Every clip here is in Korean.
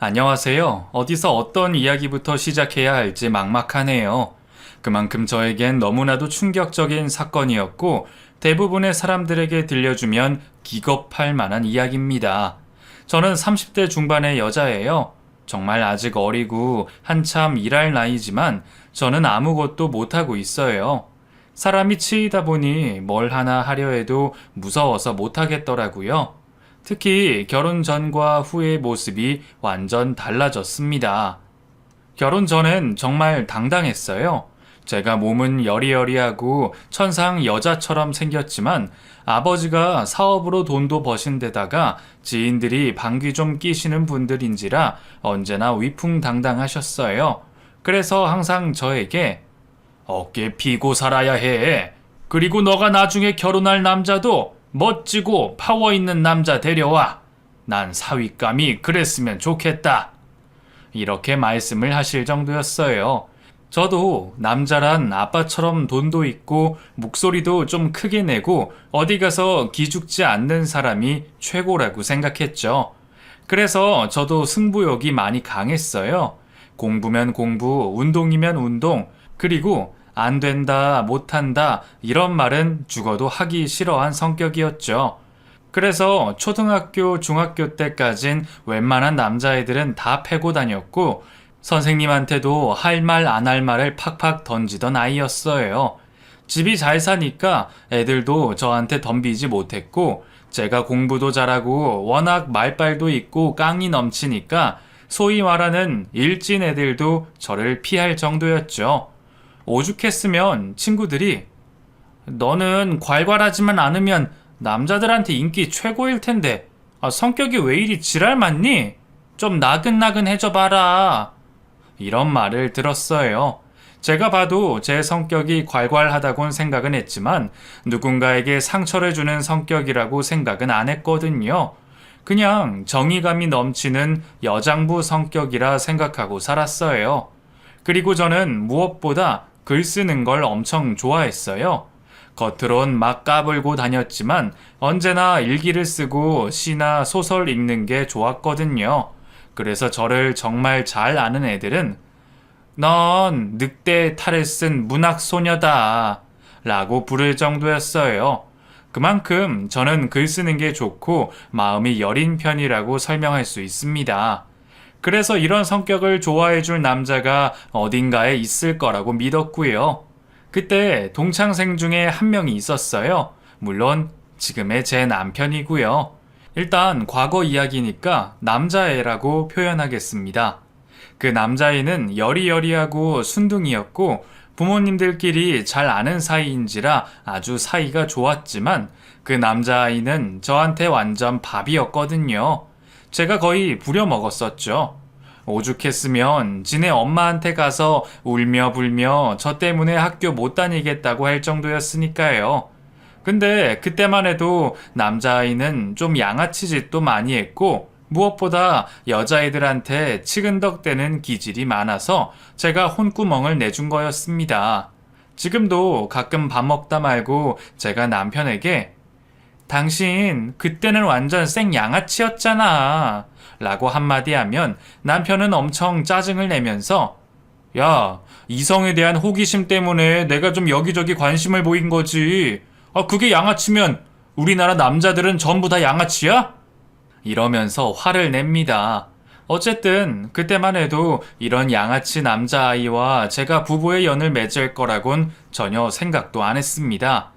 안녕하세요. 어디서 어떤 이야기부터 시작해야 할지 막막하네요. 그만큼 저에겐 너무나도 충격적인 사건이었고 대부분의 사람들에게 들려주면 기겁할 만한 이야기입니다. 저는 30대 중반의 여자예요. 정말 아직 어리고 한참 일할 나이지만 저는 아무것도 못하고 있어요. 사람이 치이다 보니 뭘 하나 하려 해도 무서워서 못하겠더라고요. 특히 결혼 전과 후의 모습이 완전 달라졌습니다. 결혼 전엔 정말 당당했어요. 제가 몸은 여리여리하고 천상 여자처럼 생겼지만 아버지가 사업으로 돈도 버신 데다가 지인들이 방귀 좀 끼시는 분들인지라 언제나 위풍당당하셨어요. 그래서 항상 저에게 어깨 피고 살아야 해. 그리고 너가 나중에 결혼할 남자도 멋지고 파워 있는 남자 데려와. 난 사윗감이 그랬으면 좋겠다. 이렇게 말씀을 하실 정도였어요. 저도 남자란 아빠처럼 돈도 있고 목소리도 좀 크게 내고 어디 가서 기죽지 않는 사람이 최고라고 생각했죠. 그래서 저도 승부욕이 많이 강했어요. 공부면 공부, 운동이면 운동, 그리고 안 된다, 못한다, 이런 말은 죽어도 하기 싫어한 성격이었죠. 그래서 초등학교, 중학교 때까진 웬만한 남자애들은 다 패고 다녔고, 선생님한테도 할 말, 안 할 말을 팍팍 던지던 아이였어요. 집이 잘 사니까 애들도 저한테 덤비지 못했고, 제가 공부도 잘하고 워낙 말빨도 있고 깡이 넘치니까 소위 말하는 일진 애들도 저를 피할 정도였죠. 오죽했으면 친구들이 너는 괄괄하지만 않으면 남자들한테 인기 최고일 텐데 성격이 왜 이리 지랄 많니? 좀 나근나근해져 봐라. 이런 말을 들었어요. 제가 봐도 제 성격이 괄괄하다곤 생각은 했지만 누군가에게 상처를 주는 성격이라고 생각은 안 했거든요. 그냥 정의감이 넘치는 여장부 성격이라 생각하고 살았어요. 그리고 저는 무엇보다 글 쓰는 걸 엄청 좋아했어요. 겉으론 막 까불고 다녔지만 언제나 일기를 쓰고 시나 소설 읽는 게 좋았거든요. 그래서 저를 정말 잘 아는 애들은 넌 늑대의 탈을 쓴 문학소녀다 라고 부를 정도였어요. 그만큼 저는 글 쓰는 게 좋고 마음이 여린 편이라고 설명할 수 있습니다. 그래서 이런 성격을 좋아해 줄 남자가 어딘가에 있을 거라고 믿었고요. 그때 동창생 중에 한 명이 있었어요. 물론 지금의 제 남편이고요. 일단 과거 이야기니까 남자애라고 표현하겠습니다. 그 남자애는 여리여리하고 순둥이였고 부모님들끼리 잘 아는 사이인지라 아주 사이가 좋았지만 그 남자아이는 저한테 완전 밥이었거든요. 제가 거의 부려먹었었죠. 오죽했으면 지네 엄마한테 가서 울며 불며 저 때문에 학교 못 다니겠다고 할 정도였으니까요. 근데 그때만 해도 남자아이는 좀 양아치 짓도 많이 했고 무엇보다 여자애들한테 치근덕대는 기질이 많아서 제가 혼구멍을 내준 거였습니다. 지금도 가끔 밥 먹다 말고 제가 남편에게 당신 그때는 완전 생 양아치였잖아 라고 한마디 하면 남편은 엄청 짜증을 내면서 야, 이성에 대한 호기심 때문에 내가 좀 여기저기 관심을 보인 거지. 그게 양아치면 우리나라 남자들은 전부 다 양아치야? 이러면서 화를 냅니다. 어쨌든 그때만 해도 이런 양아치 남자아이와 제가 부부의 연을 맺을 거라곤 전혀 생각도 안 했습니다.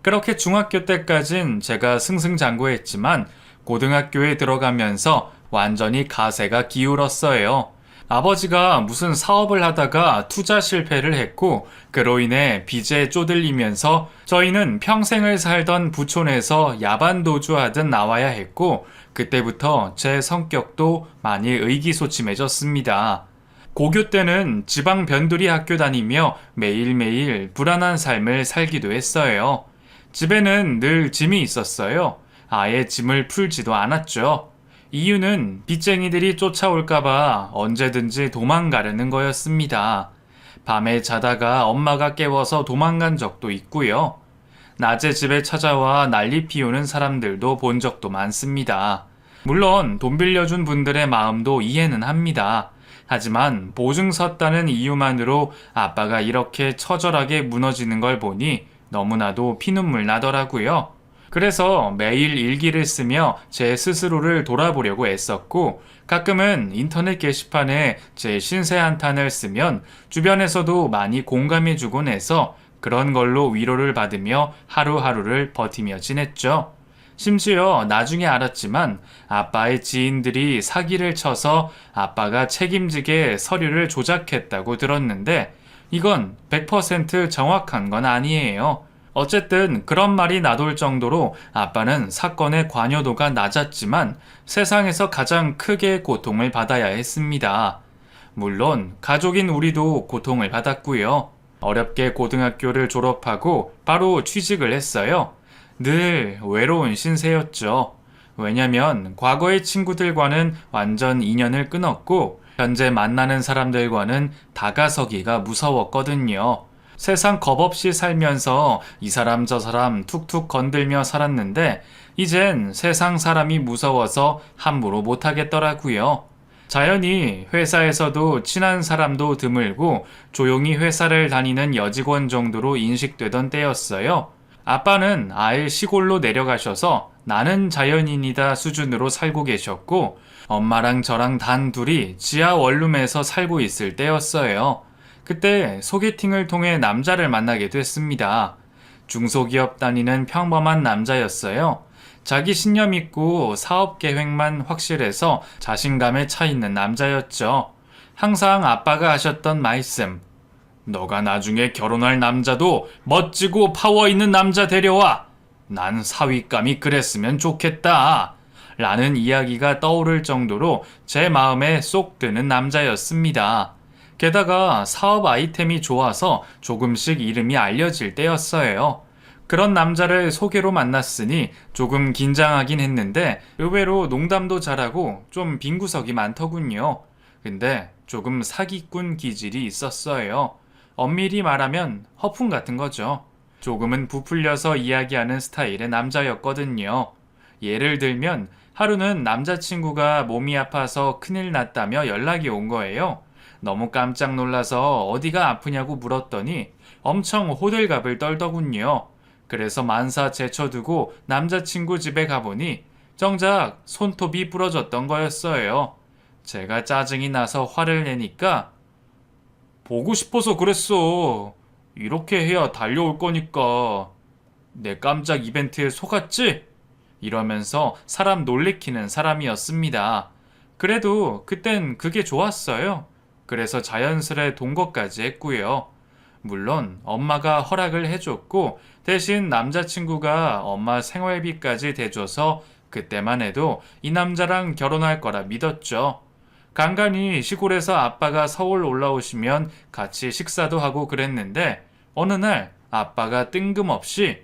그렇게 중학교 때까진 제가 승승장구했지만 고등학교에 들어가면서 완전히 가세가 기울었어요. 아버지가 무슨 사업을 하다가 투자 실패를 했고 그로 인해 빚에 쪼들리면서 저희는 평생을 살던 부촌에서 야반도주하듯 나와야 했고 그때부터 제 성격도 많이 의기소침해졌습니다. 고교 때는 지방 변두리 학교 다니며 매일매일 불안한 삶을 살기도 했어요. 집에는 늘 짐이 있었어요. 아예 짐을 풀지도 않았죠. 이유는 빚쟁이들이 쫓아올까봐 언제든지 도망가려는 거였습니다. 밤에 자다가 엄마가 깨워서 도망간 적도 있고요. 낮에 집에 찾아와 난리 피우는 사람들도 본 적도 많습니다. 물론 돈 빌려준 분들의 마음도 이해는 합니다. 하지만 보증 섰다는 이유만으로 아빠가 이렇게 처절하게 무너지는 걸 보니 너무나도 피눈물 나더라고요. 그래서 매일 일기를 쓰며 제 스스로를 돌아보려고 애썼고, 가끔은 인터넷 게시판에 제 신세 한탄을 쓰면 주변에서도 많이 공감해주곤 해서 그런 걸로 위로를 받으며 하루하루를 버티며 지냈죠. 심지어 나중에 알았지만 아빠의 지인들이 사기를 쳐서 아빠가 책임지게 서류를 조작했다고 들었는데, 이건 100% 정확한 건 아니에요. 어쨌든 그런 말이 나돌 정도로 아빠는 사건의 관여도가 낮았지만 세상에서 가장 크게 고통을 받아야 했습니다. 물론 가족인 우리도 고통을 받았고요. 어렵게 고등학교를 졸업하고 바로 취직을 했어요. 늘 외로운 신세였죠. 왜냐면 과거의 친구들과는 완전 인연을 끊었고 현재 만나는 사람들과는 다가서기가 무서웠거든요. 세상 겁없이 살면서 이 사람 저 사람 툭툭 건들며 살았는데 이젠 세상 사람이 무서워서 함부로 못하겠더라고요. 자연히 회사에서도 친한 사람도 드물고 조용히 회사를 다니는 여직원 정도로 인식되던 때였어요. 아빠는 아예 시골로 내려가셔서 나는 자연인이다 수준으로 살고 계셨고, 엄마랑 저랑 단 둘이 지하 원룸에서 살고 있을 때였어요. 그때 소개팅을 통해 남자를 만나게 됐습니다. 중소기업 다니는 평범한 남자였어요. 자기 신념 있고 사업 계획만 확실해서 자신감에 차 있는 남자였죠. 항상 아빠가 하셨던 말씀. 너가 나중에 결혼할 남자도 멋지고 파워 있는 남자 데려와. 난 사윗감이 그랬으면 좋겠다. 라는 이야기가 떠오를 정도로 제 마음에 쏙 드는 남자였습니다. 게다가 사업 아이템이 좋아서 조금씩 이름이 알려질 때였어요. 그런 남자를 소개로 만났으니 조금 긴장하긴 했는데 의외로 농담도 잘하고 좀 빈구석이 많더군요. 근데 조금 사기꾼 기질이 있었어요. 엄밀히 말하면 허풍 같은 거죠. 조금은 부풀려서 이야기하는 스타일의 남자였거든요. 예를 들면 하루는 남자친구가 몸이 아파서 큰일 났다며 연락이 온 거예요. 너무 깜짝 놀라서 어디가 아프냐고 물었더니 엄청 호들갑을 떨더군요. 그래서 만사 제쳐두고 남자친구 집에 가보니 정작 손톱이 부러졌던 거였어요. 제가 짜증이 나서 화를 내니까 보고 싶어서 그랬어. 이렇게 해야 달려올 거니까. 내 깜짝 이벤트에 속았지? 이러면서 사람 놀래키는 사람이었습니다. 그래도 그땐 그게 좋았어요. 그래서 자연스레 동거까지 했고요. 물론 엄마가 허락을 해줬고 대신 남자친구가 엄마 생활비까지 대줘서 그때만 해도 이 남자랑 결혼할 거라 믿었죠. 간간히 시골에서 아빠가 서울 올라오시면 같이 식사도 하고 그랬는데 어느 날 아빠가 뜬금없이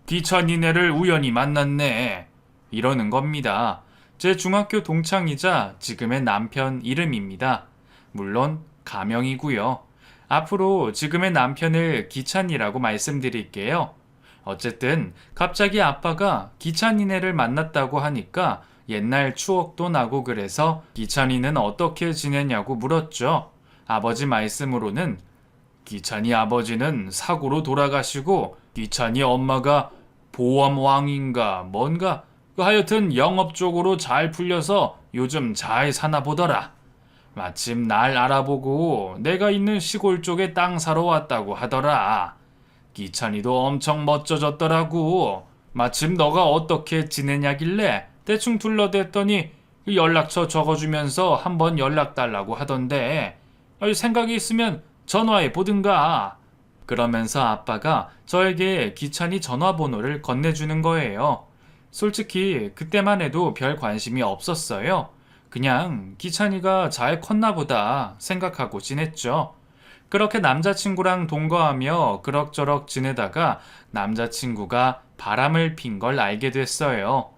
기찬이네를 우연히 만났네 이러는 겁니다. 제 중학교 동창이자 지금의 남편 이름입니다. 물론 가명이고요. 앞으로 지금의 남편을 기찬이라고 말씀드릴게요. 어쨌든 갑자기 아빠가 기찬이네를 만났다고 하니까 옛날 추억도 나고 그래서 기찬이는 어떻게 지내냐고 물었죠. 아버지 말씀으로는 기찬이 아버지는 사고로 돌아가시고 기찬이 엄마가 보험왕인가 뭔가 하여튼 영업 쪽으로 잘 풀려서 요즘 잘 사나 보더라. 마침 날 알아보고 내가 있는 시골 쪽에 땅 사러 왔다고 하더라. 기찬이도 엄청 멋져졌더라고. 마침 너가 어떻게 지내냐길래 대충 둘러댔더니 연락처 적어주면서 한번 연락 달라고 하던데 생각이 있으면 전화해 보든가. 그러면서 아빠가 저에게 기찬이 전화번호를 건네주는 거예요. 솔직히 그때만 해도 별 관심이 없었어요. 그냥 기찬이가 잘 컸나 보다 생각하고 지냈죠. 그렇게 남자친구랑 동거하며 그럭저럭 지내다가 남자친구가 바람을 핀 걸 알게 됐어요.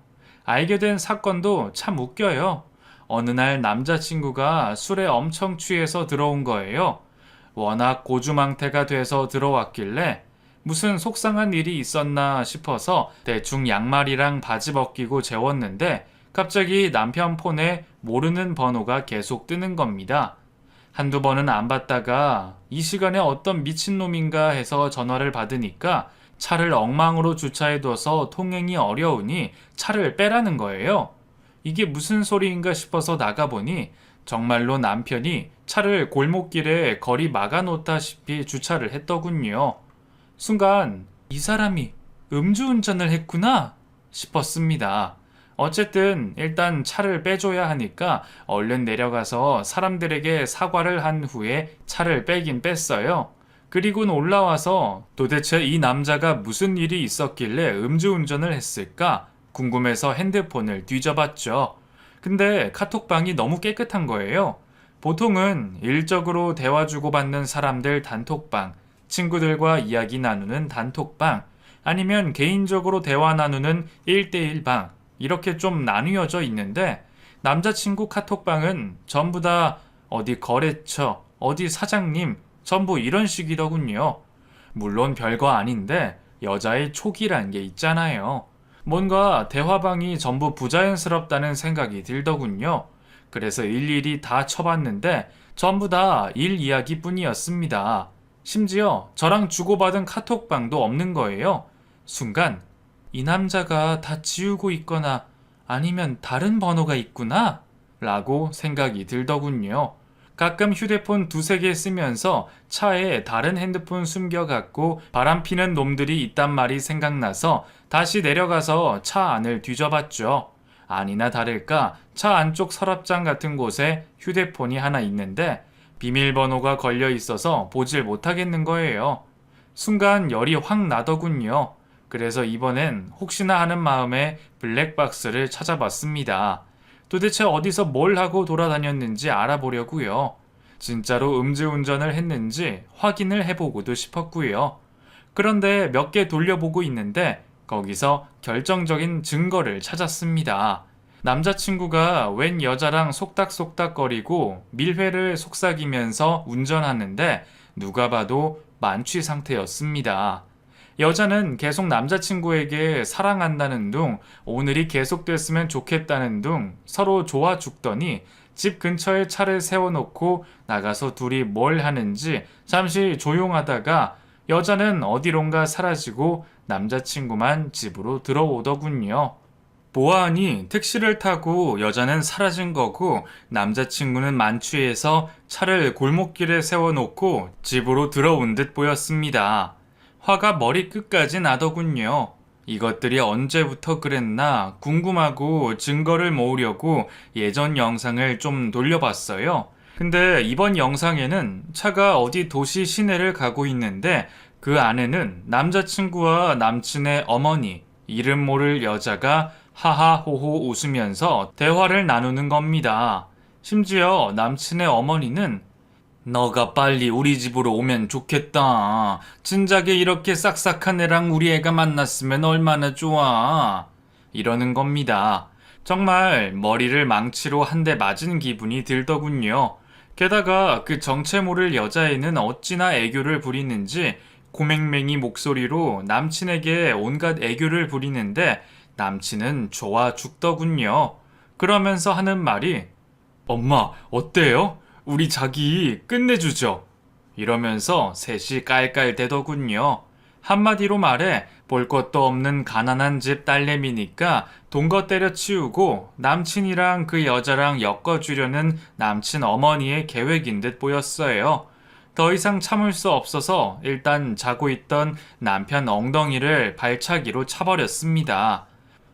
알게 된 사건도 참 웃겨요. 어느 날 남자친구가 술에 엄청 취해서 들어온 거예요. 워낙 고주망태가 돼서 들어왔길래 무슨 속상한 일이 있었나 싶어서 대충 양말이랑 바지 벗기고 재웠는데 갑자기 남편 폰에 모르는 번호가 계속 뜨는 겁니다. 한두 번은 안 받다가 이 시간에 어떤 미친놈인가 해서 전화를 받으니까 차를 엉망으로 주차해둬서 통행이 어려우니 차를 빼라는 거예요. 이게 무슨 소리인가 싶어서 나가보니 정말로 남편이 차를 골목길에 거리 막아놓다시피 주차를 했더군요. 순간 이 사람이 음주운전을 했구나 싶었습니다. 어쨌든 일단 차를 빼줘야 하니까 얼른 내려가서 사람들에게 사과를 한 후에 차를 빼긴 뺐어요. 그리고는 올라와서 도대체 이 남자가 무슨 일이 있었길래 음주운전을 했을까 궁금해서 핸드폰을 뒤져봤죠. 근데 카톡방이 너무 깨끗한 거예요. 보통은 일적으로 대화 주고받는 사람들 단톡방, 친구들과 이야기 나누는 단톡방, 아니면 개인적으로 대화 나누는 1대1 방, 이렇게 좀 나뉘어져 있는데 남자친구 카톡방은 전부 다 어디 거래처, 어디 사장님, 전부 이런 식이더군요. 물론 별거 아닌데 여자의 촉이란 게 있잖아요. 뭔가 대화방이 전부 부자연스럽다는 생각이 들더군요. 그래서 일일이 다 쳐봤는데 전부 다 일 이야기뿐이었습니다. 심지어 저랑 주고받은 카톡방도 없는 거예요. 순간 이 남자가 다 지우고 있거나 아니면 다른 번호가 있구나 라고 생각이 들더군요. 가끔 휴대폰 두세 개 쓰면서 차에 다른 핸드폰 숨겨갖고 바람피는 놈들이 있단 말이 생각나서 다시 내려가서 차 안을 뒤져봤죠. 아니나 다를까 차 안쪽 서랍장 같은 곳에 휴대폰이 하나 있는데 비밀번호가 걸려 있어서 보질 못하겠는 거예요. 순간 열이 확 나더군요. 그래서 이번엔 혹시나 하는 마음에 블랙박스를 찾아봤습니다. 도대체 어디서 뭘 하고 돌아다녔는지 알아보려고요. 진짜로 음주운전을 했는지 확인을 해보고도 싶었고요. 그런데 몇 개 돌려보고 있는데 거기서 결정적인 증거를 찾았습니다. 남자친구가 웬 여자랑 속닥속닥거리고 밀회를 속삭이면서 운전하는데 누가 봐도 만취 상태였습니다. 여자는 계속 남자친구에게 사랑한다는 둥, 오늘이 계속됐으면 좋겠다는 둥 서로 좋아 죽더니 집 근처에 차를 세워놓고 나가서 둘이 뭘 하는지 잠시 조용하다가 여자는 어디론가 사라지고 남자친구만 집으로 들어오더군요. 보아하니 택시를 타고 여자는 사라진 거고 남자친구는 만취해서 차를 골목길에 세워놓고 집으로 들어온 듯 보였습니다. 화가 머리끝까지 나더군요. 이것들이 언제부터 그랬나 궁금하고 증거를 모으려고 예전 영상을 좀 돌려봤어요. 근데 이번 영상에는 차가 어디 도시 시내를 가고 있는데 그 안에는 남자친구와 남친의 어머니, 이름 모를 여자가 하하호호 웃으면서 대화를 나누는 겁니다. 심지어 남친의 어머니는 너가 빨리 우리 집으로 오면 좋겠다. 진작에 이렇게 싹싹한 애랑 우리 애가 만났으면 얼마나 좋아. 이러는 겁니다. 정말 머리를 망치로 한 대 맞은 기분이 들더군요. 게다가 그 정체 모를 여자애는 어찌나 애교를 부리는지 고맹맹이 목소리로 남친에게 온갖 애교를 부리는데 남친은 좋아 죽더군요. 그러면서 하는 말이 엄마 어때요? 우리 자기 끝내주죠. 이러면서 셋이 깔깔대더군요. 한마디로 말해 볼 것도 없는 가난한 집 딸내미니까 동거 때려치우고 남친이랑 그 여자랑 엮어주려는 남친 어머니의 계획인 듯 보였어요. 더 이상 참을 수 없어서 일단 자고 있던 남편 엉덩이를 발차기로 차버렸습니다.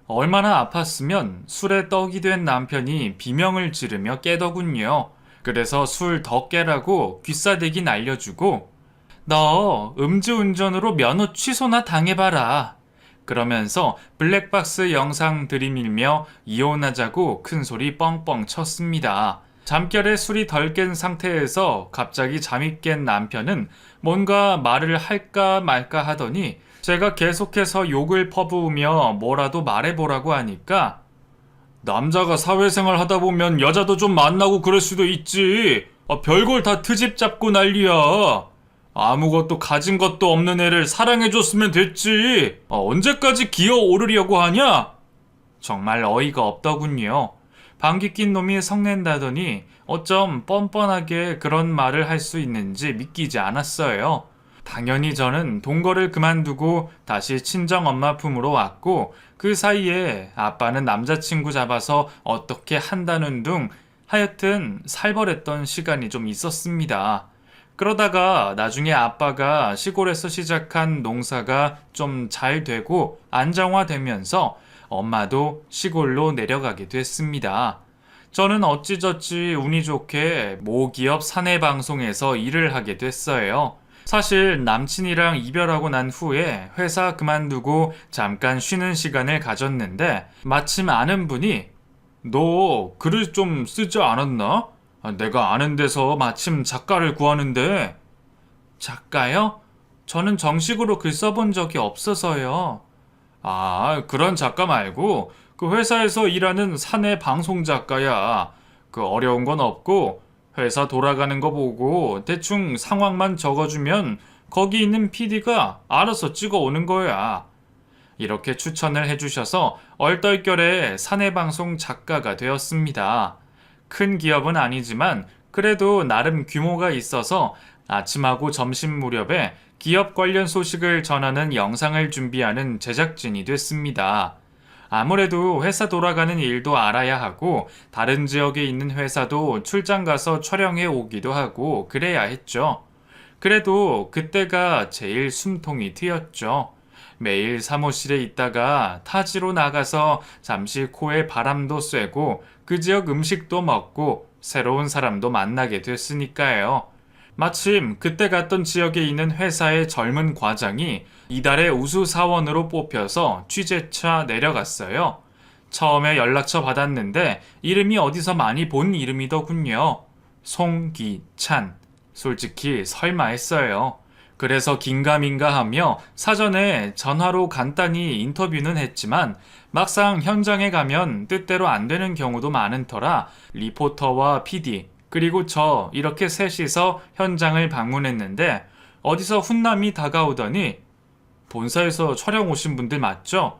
얼마나 아팠으면 술에 떡이 된 남편이 비명을 지르며 깨더군요. 그래서 술 더 깨라고 귀싸대기 날려주고 너 음주운전으로 면허 취소나 당해봐라. 그러면서 블랙박스 영상 들이밀며 이혼하자고 큰소리 뻥뻥 쳤습니다. 잠결에 술이 덜 깬 상태에서 갑자기 잠이 깬 남편은 뭔가 말을 할까 말까 하더니 제가 계속해서 욕을 퍼부으며 뭐라도 말해보라고 하니까 남자가 사회생활 하다 보면 여자도 좀 만나고 그럴 수도 있지. 별걸 다 트집 잡고 난리야. 아무것도 가진 것도 없는 애를 사랑해줬으면 됐지. 언제까지 기어오르려고 하냐? 정말 어이가 없더군요. 방귀 낀 놈이 성낸다더니 어쩜 뻔뻔하게 그런 말을 할 수 있는지 믿기지 않았어요. 당연히 저는 동거를 그만두고 다시 친정 엄마 품으로 왔고 그 사이에 아빠는 남자친구 잡아서 어떻게 한다는 둥 하여튼 살벌했던 시간이 좀 있었습니다. 그러다가 나중에 아빠가 시골에서 시작한 농사가 좀 잘 되고 안정화되면서 엄마도 시골로 내려가게 됐습니다. 저는 어찌저찌 운이 좋게 모기업 사내방송에서 일을 하게 됐어요. 사실 남친이랑 이별하고 난 후에 회사 그만두고 잠깐 쉬는 시간을 가졌는데 마침 아는 분이 너 글을 좀 쓰지 않았나? 내가 아는 데서 마침 작가를 구하는데. 작가요? 저는 정식으로 글 써본 적이 없어서요. 아, 그런 작가 말고 그 회사에서 일하는 사내 방송 작가야. 그 어려운 건 없고 회사 돌아가는 거 보고 대충 상황만 적어주면 거기 있는 PD가 알아서 찍어 오는 거야. 이렇게 추천을 해주셔서 얼떨결에 사내 방송 작가가 되었습니다. 큰 기업은 아니지만 그래도 나름 규모가 있어서 아침하고 점심 무렵에 기업 관련 소식을 전하는 영상을 준비하는 제작진이 됐습니다. 아무래도 회사 돌아가는 일도 알아야 하고 다른 지역에 있는 회사도 출장 가서 촬영해 오기도 하고 그래야 했죠. 그래도 그때가 제일 숨통이 트였죠. 매일 사무실에 있다가 타지로 나가서 잠시 코에 바람도 쐬고 그 지역 음식도 먹고 새로운 사람도 만나게 됐으니까요. 마침 그때 갔던 지역에 있는 회사의 젊은 과장이 이달의 우수 사원으로 뽑혀서 취재차 내려갔어요. 처음에 연락처 받았는데 이름이 어디서 많이 본 이름이더군요. 송기찬. 솔직히 설마 했어요. 그래서 긴가민가 하며 사전에 전화로 간단히 인터뷰는 했지만 막상 현장에 가면 뜻대로 안 되는 경우도 많은 터라 리포터와 PD 그리고 저 이렇게 셋이서 현장을 방문했는데 어디서 훈남이 다가오더니 본사에서 촬영 오신 분들 맞죠?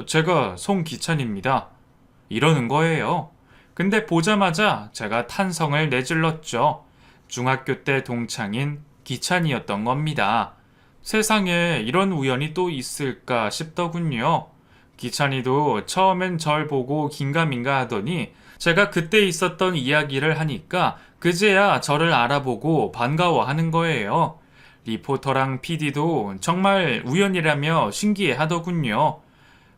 제가 송기찬입니다. 이러는 거예요. 근데 보자마자 제가 탄성을 내질렀죠. 중학교 때 동창인 기찬이었던 겁니다. 세상에 이런 우연이 또 있을까 싶더군요. 기찬이도 처음엔 절 보고 긴가민가 하더니 제가 그때 있었던 이야기를 하니까 그제야 저를 알아보고 반가워하는 거예요. 리포터랑 PD도 정말 우연이라며 신기해 하더군요.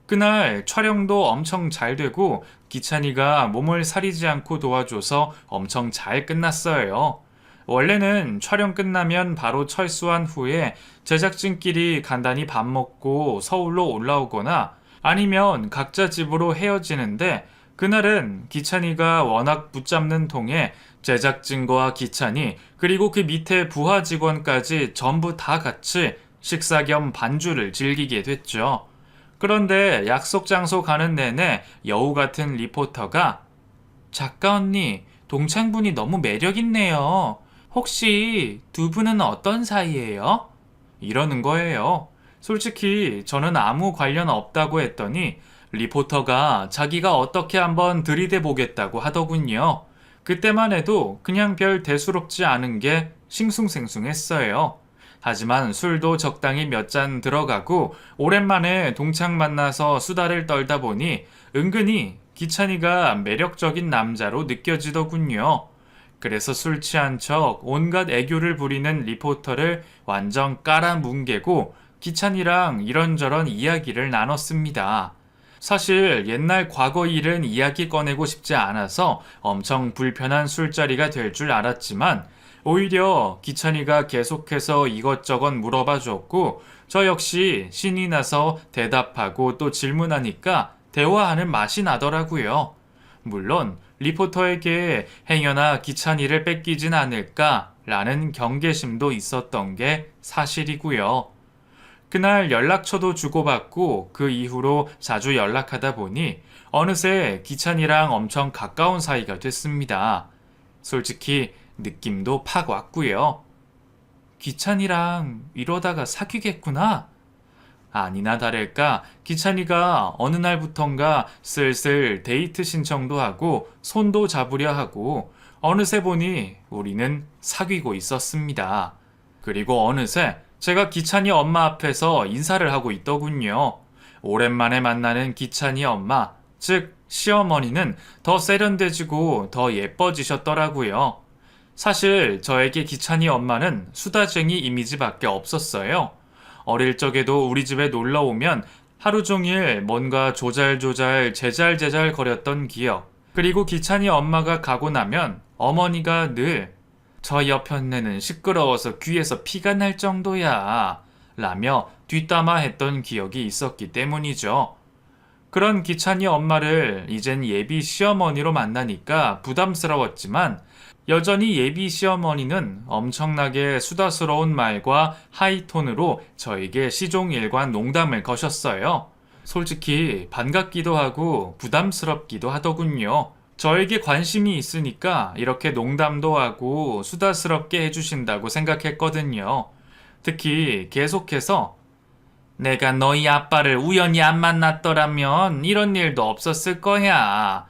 그날 촬영도 엄청 잘 되고 기찬이가 몸을 사리지 않고 도와줘서 엄청 잘 끝났어요. 원래는 촬영 끝나면 바로 철수한 후에 제작진끼리 간단히 밥 먹고 서울로 올라오거나 아니면 각자 집으로 헤어지는데 그날은 기찬이가 워낙 붙잡는 통에 제작진과 기찬이 그리고 그 밑에 부하 직원까지 전부 다 같이 식사 겸 반주를 즐기게 됐죠. 그런데 약속 장소 가는 내내 여우 같은 리포터가 작가 언니, 동창분이 너무 매력있네요. 혹시 두 분은 어떤 사이예요? 이러는 거예요. 솔직히 저는 아무 관련 없다고 했더니 리포터가 자기가 어떻게 한번 들이대 보겠다고 하더군요. 그때만 해도 그냥 별 대수롭지 않은 게 싱숭생숭했어요. 하지만 술도 적당히 몇 잔 들어가고 오랜만에 동창 만나서 수다를 떨다 보니 은근히 기찬이가 매력적인 남자로 느껴지더군요. 그래서 술 취한 척 온갖 애교를 부리는 리포터를 완전 깔아뭉개고 기찬이랑 이런저런 이야기를 나눴습니다. 사실 옛날 과거 일은 이야기 꺼내고 싶지 않아서 엄청 불편한 술자리가 될 줄 알았지만 오히려 기찬이가 계속해서 이것저것 물어봐 줬고 저 역시 신이 나서 대답하고 또 질문하니까 대화하는 맛이 나더라고요. 물론 리포터에게 행여나 기찬이를 뺏기진 않을까라는 경계심도 있었던 게 사실이고요. 그날 연락처도 주고받고 그 이후로 자주 연락하다 보니 어느새 기찬이랑 엄청 가까운 사이가 됐습니다. 솔직히 느낌도 팍 왔고요. 기찬이랑 이러다가 사귀겠구나? 아니나 다를까 기찬이가 어느 날부턴가 슬슬 데이트 신청도 하고 손도 잡으려 하고 어느새 보니 우리는 사귀고 있었습니다. 그리고 어느새 제가 기찬이 엄마 앞에서 인사를 하고 있더군요. 오랜만에 만나는 기찬이 엄마, 즉 시어머니는 더 세련돼지고 더 예뻐지셨더라고요. 사실 저에게 기찬이 엄마는 수다쟁이 이미지밖에 없었어요. 어릴 적에도 우리 집에 놀러 오면 하루 종일 뭔가 조잘조잘 제잘제잘 거렸던 기억. 그리고 기찬이 엄마가 가고 나면 어머니가 늘 저 옆편네는 시끄러워서 귀에서 피가 날 정도야 라며 뒷담화 했던 기억이 있었기 때문이죠. 그런 기찬이 엄마를 이젠 예비 시어머니로 만나니까 부담스러웠지만 여전히 예비 시어머니는 엄청나게 수다스러운 말과 하이톤으로 저에게 시종일관 농담을 거셨어요. 솔직히 반갑기도 하고 부담스럽기도 하더군요. 저에게 관심이 있으니까 이렇게 농담도 하고 수다스럽게 해주신다고 생각했거든요. 특히 계속해서 내가 너희 아빠를 우연히 안 만났더라면 이런 일도 없었을 거야.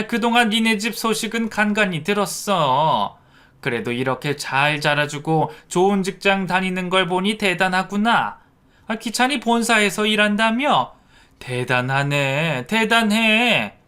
그동안 니네 집 소식은 간간히 들었어. 그래도 이렇게 잘 자라주고 좋은 직장 다니는 걸 보니 대단하구나. 기찬이 본사에서 일한다며? 대단하네, 대단해.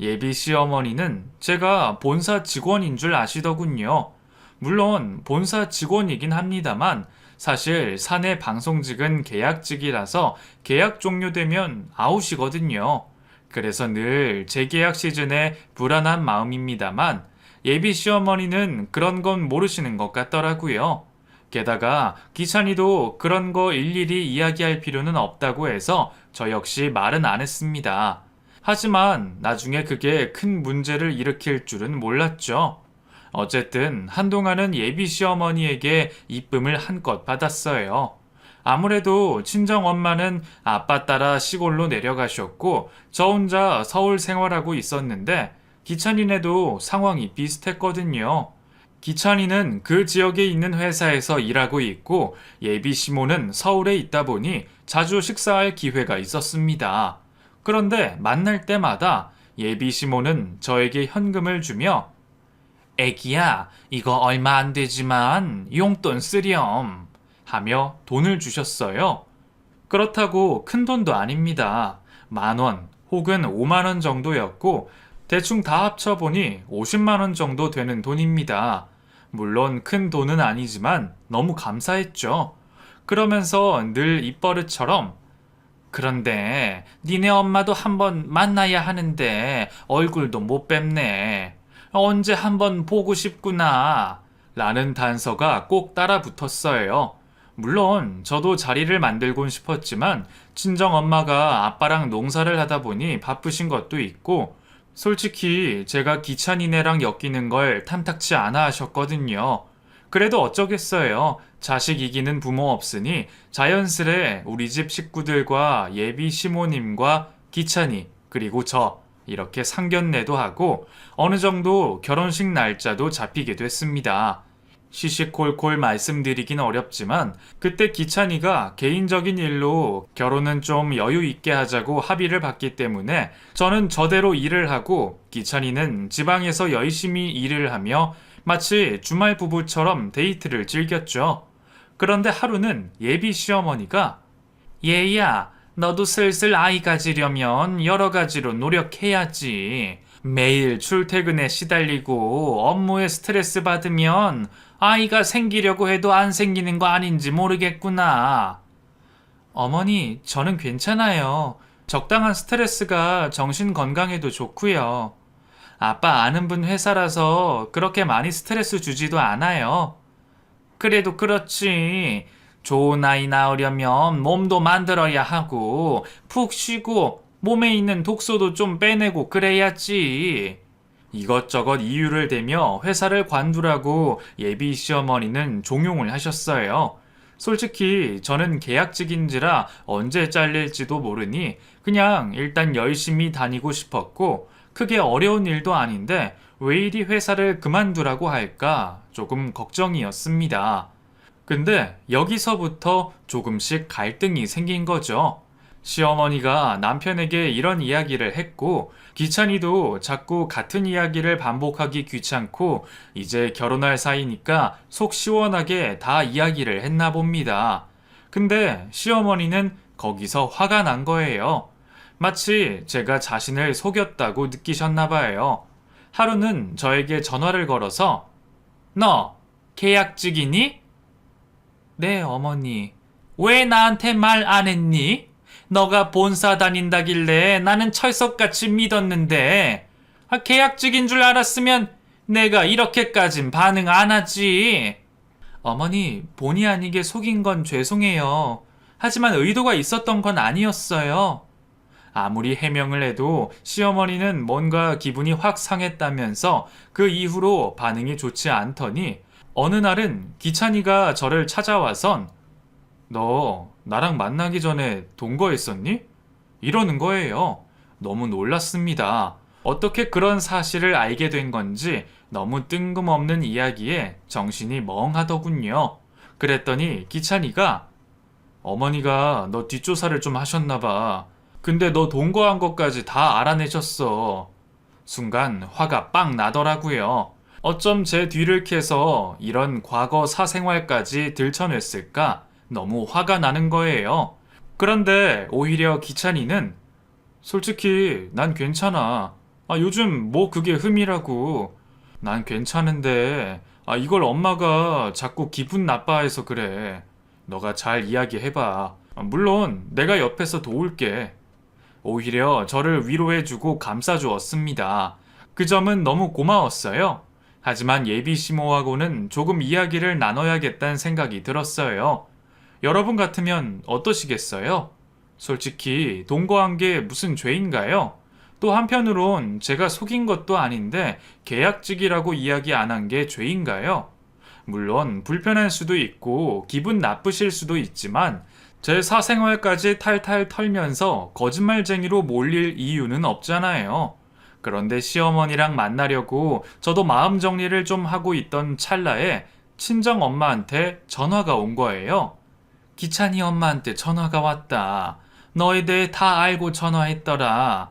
예비 시어머니는 제가 본사 직원인 줄 아시더군요. 물론 본사 직원이긴 합니다만 사실 사내 방송직은 계약직이라서 계약 종료되면 아웃이거든요. 그래서 늘 재계약 시즌에 불안한 마음입니다만 예비 시어머니는 그런 건 모르시는 것 같더라고요. 게다가 기찬이도 그런 거 일일이 이야기할 필요는 없다고 해서 저 역시 말은 안 했습니다. 하지만 나중에 그게 큰 문제를 일으킬 줄은 몰랐죠. 어쨌든 한동안은 예비 시어머니에게 이쁨을 한껏 받았어요. 아무래도 친정엄마는 아빠 따라 시골로 내려가셨고 저 혼자 서울 생활하고 있었는데 기찬이네도 상황이 비슷했거든요. 기찬이는 그 지역에 있는 회사에서 일하고 있고 예비 시모는 서울에 있다 보니 자주 식사할 기회가 있었습니다. 그런데 만날 때마다 예비 시모는 저에게 현금을 주며 애기야, 이거 얼마 안 되지만 용돈 쓰렴 하며 돈을 주셨어요. 그렇다고 큰 돈도 아닙니다. 10,000원 혹은 50,000원 정도였고 대충 다 합쳐보니 500,000원 정도 되는 돈입니다. 물론 큰 돈은 아니지만 너무 감사했죠. 그러면서 늘 입버릇처럼 그런데 니네 엄마도 한번 만나야 하는데 얼굴도 못 뵙네. 언제 한번 보고 싶구나. 라는 단서가 꼭 따라 붙었어요. 물론 저도 자리를 만들곤 싶었지만 친정엄마가 아빠랑 농사를 하다 보니 바쁘신 것도 있고 솔직히 제가 기찬이네랑 엮이는 걸 탐탁치 않아 하셨거든요. 그래도 어쩌겠어요. 자식 이기는 부모 없으니 자연스레 우리 집 식구들과 예비 시모님과 기찬이 그리고 저 이렇게 상견례도 하고 어느 정도 결혼식 날짜도 잡히게 됐습니다. 시시콜콜 말씀드리긴 어렵지만 그때 기찬이가 개인적인 일로 결혼은 좀 여유 있게 하자고 합의를 봤기 때문에 저는 저대로 일을 하고 기찬이는 지방에서 열심히 일을 하며 마치 주말 부부처럼 데이트를 즐겼죠. 그런데 하루는 예비 시어머니가 얘야, 너도 슬슬 아이 가지려면 여러 가지로 노력해야지. 매일 출퇴근에 시달리고 업무에 스트레스 받으면 아이가 생기려고 해도 안 생기는 거 아닌지 모르겠구나. 어머니, 저는 괜찮아요. 적당한 스트레스가 정신 건강에도 좋고요. 아빠 아는 분 회사라서 그렇게 많이 스트레스 주지도 않아요. 그래도 그렇지. 좋은 아이 낳으려면 몸도 만들어야 하고 푹 쉬고 몸에 있는 독소도 좀 빼내고 그래야지. 이것저것 이유를 대며 회사를 관두라고 예비 시어머니는 종용을 하셨어요. 솔직히 저는 계약직인지라 언제 잘릴지도 모르니 그냥 일단 열심히 다니고 싶었고 크게 어려운 일도 아닌데 왜 이리 회사를 그만두라고 할까 조금 걱정이었습니다. 근데 여기서부터 조금씩 갈등이 생긴 거죠. 시어머니가 남편에게 이런 이야기를 했고, 기찬이도 자꾸 같은 이야기를 반복하기 귀찮고, 이제 결혼할 사이니까 속 시원하게 다 이야기를 했나 봅니다. 근데 시어머니는 거기서 화가 난 거예요. 마치 제가 자신을 속였다고 느끼셨나 봐요. 하루는 저에게 전화를 걸어서, 너 계약직이니? 네, 어머니. 왜 나한테 말 안 했니? 너가 본사 다닌다길래 나는 철석같이 믿었는데, 계약직인 줄 알았으면 내가 이렇게까진 반응 안 하지. 어머니, 본의 아니게 속인 건 죄송해요. 하지만 의도가 있었던 건 아니었어요. 아무리 해명을 해도 시어머니는 뭔가 기분이 확 상했다면서 그 이후로 반응이 좋지 않더니 어느 날은 기찬이가 저를 찾아와선 너 나랑 만나기 전에 동거했었니? 이러는 거예요. 너무 놀랐습니다. 어떻게 그런 사실을 알게 된 건지 너무 뜬금없는 이야기에 정신이 멍하더군요. 그랬더니 기찬이가 어머니가 너 뒷조사를 좀 하셨나 봐. 근데 너 동거한 것까지 다 알아내셨어. 순간 화가 빵 나더라고요. 어쩜 제 뒤를 캐서 이런 과거 사생활까지 들춰냈을까? 너무 화가 나는 거예요. 그런데 오히려 기찬이는 솔직히 난 괜찮아. 요즘 뭐 그게 흠이라고. 난 괜찮은데 이걸 엄마가 자꾸 기분 나빠해서 그래. 너가 잘 이야기해봐. 물론 내가 옆에서 도울게. 오히려 저를 위로해주고 감싸주었습니다. 그 점은 너무 고마웠어요. 하지만 예비 시모하고는 조금 이야기를 나눠야겠다는 생각이 들었어요. 여러분 같으면 어떠시겠어요? 솔직히 동거한 게 무슨 죄인가요? 또 한편으론 제가 속인 것도 아닌데 계약직이라고 이야기 안 한 게 죄인가요? 물론 불편할 수도 있고 기분 나쁘실 수도 있지만 제 사생활까지 탈탈 털면서 거짓말쟁이로 몰릴 이유는 없잖아요. 그런데 시어머니랑 만나려고 저도 마음 정리를 좀 하고 있던 찰나에 친정 엄마한테 전화가 온 거예요. 기찬이 엄마한테 전화가 왔다. 너에 대해 다 알고 전화했더라.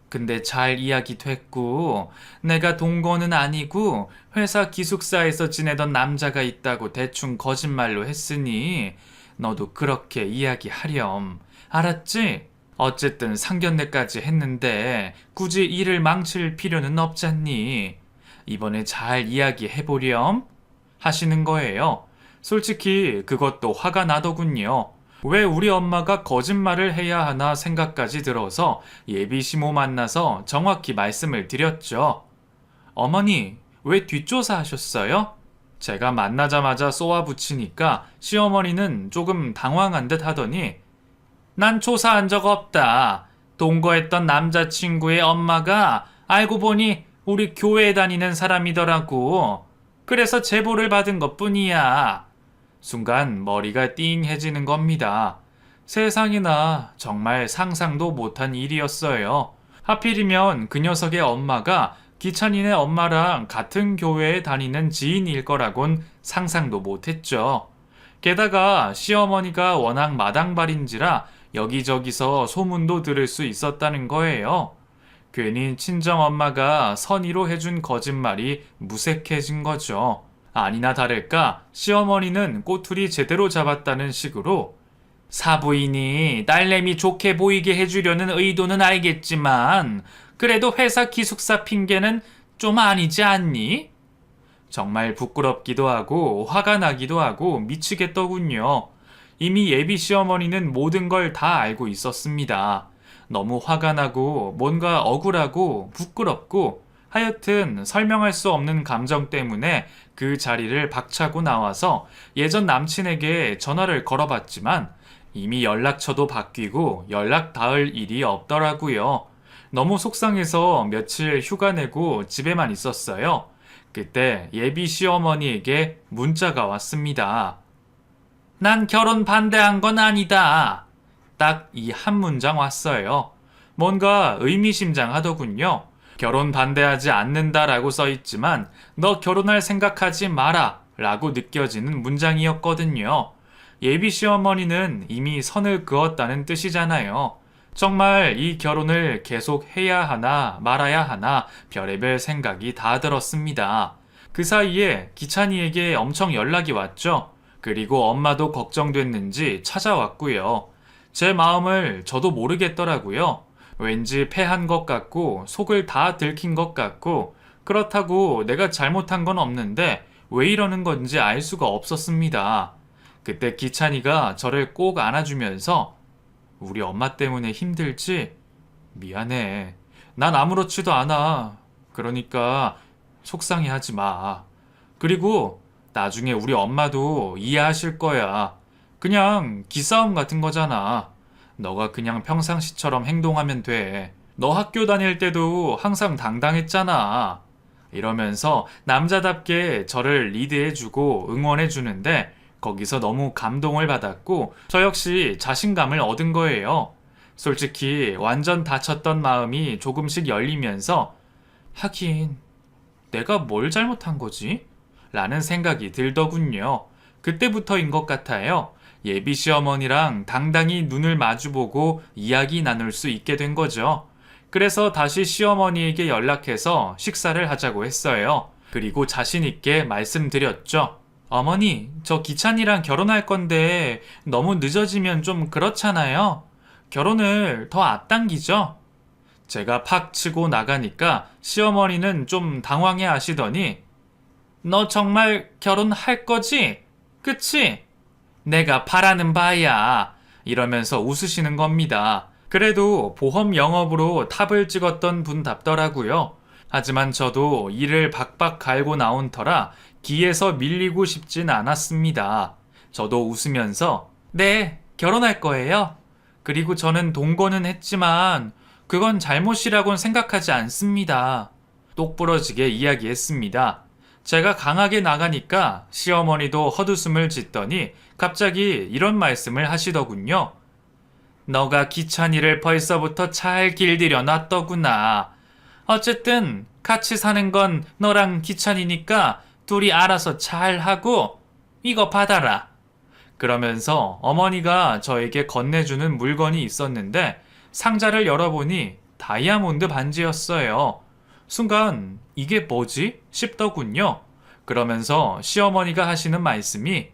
근데 잘 이야기 됐고, 내가 동거는 아니고 회사 기숙사에서 지내던 남자가 있다고 대충 거짓말로 했으니 너도 그렇게 이야기하렴. 알았지? 어쨌든 상견례까지 했는데 굳이 일을 망칠 필요는 없잖니. 이번에 잘 이야기해보렴. 하시는 거예요. 솔직히 그것도 화가 나더군요. 왜 우리 엄마가 거짓말을 해야 하나 생각까지 들어서 예비 시모 만나서 정확히 말씀을 드렸죠. 어머니, 왜 뒷조사 하셨어요? 제가 만나자마자 쏘아붙이니까 시어머니는 조금 당황한 듯 하더니 난 조사한 적 없다. 동거했던 남자친구의 엄마가 알고 보니 우리 교회에 다니는 사람이더라고. 그래서 제보를 받은 것뿐이야. 순간 머리가 띵해지는 겁니다. 세상에나 정말 상상도 못한 일이었어요. 하필이면 그 녀석의 엄마가 기찬이네 엄마랑 같은 교회에 다니는 지인일 거라곤 상상도 못했죠. 게다가 시어머니가 워낙 마당발인지라 여기저기서 소문도 들을 수 있었다는 거예요. 괜히 친정엄마가 선의로 해준 거짓말이 무색해진 거죠. 아니나 다를까 시어머니는 꼬투리 제대로 잡았다는 식으로 사부인이 딸내미 좋게 보이게 해주려는 의도는 알겠지만 그래도 회사 기숙사 핑계는 좀 아니지 않니? 정말 부끄럽기도 하고 화가 나기도 하고 미치겠더군요. 이미 예비 시어머니는 모든 걸 다 알고 있었습니다. 너무 화가 나고 뭔가 억울하고 부끄럽고 하여튼 설명할 수 없는 감정 때문에 그 자리를 박차고 나와서 예전 남친에게 전화를 걸어봤지만 이미 연락처도 바뀌고 연락 닿을 일이 없더라고요. 너무 속상해서 며칠 휴가 내고 집에만 있었어요. 그때 예비 시어머니에게 문자가 왔습니다. 난 결혼 반대한 건 아니다. 딱 이 한 문장 왔어요. 뭔가 의미심장하더군요. 결혼 반대하지 않는다라고 써있지만 너 결혼할 생각하지 마라 라고 느껴지는 문장이었거든요. 예비 시어머니는 이미 선을 그었다는 뜻이잖아요. 정말 이 결혼을 계속 해야 하나 말아야 하나 별의별 생각이 다 들었습니다. 그 사이에 기찬이에게 엄청 연락이 왔죠. 그리고 엄마도 걱정됐는지 찾아왔고요. 제 마음을 저도 모르겠더라고요. 왠지 패한 것 같고 속을 다 들킨 것 같고 그렇다고 내가 잘못한 건 없는데 왜 이러는 건지 알 수가 없었습니다. 그때 기찬이가 저를 꼭 안아주면서 우리 엄마 때문에 힘들지? 미안해. 난 아무렇지도 않아. 그러니까 속상해하지 마. 그리고 나중에 우리 엄마도 이해하실 거야. 그냥 기싸움 같은 거잖아. 너가 그냥 평상시처럼 행동하면 돼. 너 학교 다닐 때도 항상 당당했잖아. 이러면서 남자답게 저를 리드해주고 응원해주는데 거기서 너무 감동을 받았고 저 역시 자신감을 얻은 거예요. 솔직히 완전 다쳤던 마음이 조금씩 열리면서 하긴 내가 뭘 잘못한 거지? 라는 생각이 들더군요. 그때부터인 것 같아요. 예비 시어머니랑 당당히 눈을 마주보고 이야기 나눌 수 있게 된 거죠. 그래서 다시 시어머니에게 연락해서 식사를 하자고 했어요. 그리고 자신있게 말씀드렸죠. 어머니, 저 기찬이랑 결혼할 건데 너무 늦어지면 좀 그렇잖아요. 결혼을 더 앞당기죠? 제가 팍 치고 나가니까 시어머니는 좀 당황해 하시더니 너 정말 결혼할 거지? 그치? 내가 바라는 바야. 이러면서 웃으시는 겁니다. 그래도 보험 영업으로 탑을 찍었던 분답더라고요. 하지만 저도 이를 박박 갈고 나온 터라 기에서 밀리고 싶진 않았습니다. 저도 웃으면서 네, 결혼할 거예요. 그리고 저는 동거는 했지만 그건 잘못이라고는 생각하지 않습니다. 똑부러지게 이야기했습니다. 제가 강하게 나가니까 시어머니도 헛웃음을 짓더니 갑자기 이런 말씀을 하시더군요. 너가 기찬이를 벌써부터 잘 길들여 놨더구나. 어쨌든 같이 사는 건 너랑 기찬이니까 둘이 알아서 잘 하고 이거 받아라. 그러면서 어머니가 저에게 건네주는 물건이 있었는데 상자를 열어보니 다이아몬드 반지였어요. 순간 이게 뭐지? 싶더군요. 그러면서 시어머니가 하시는 말씀이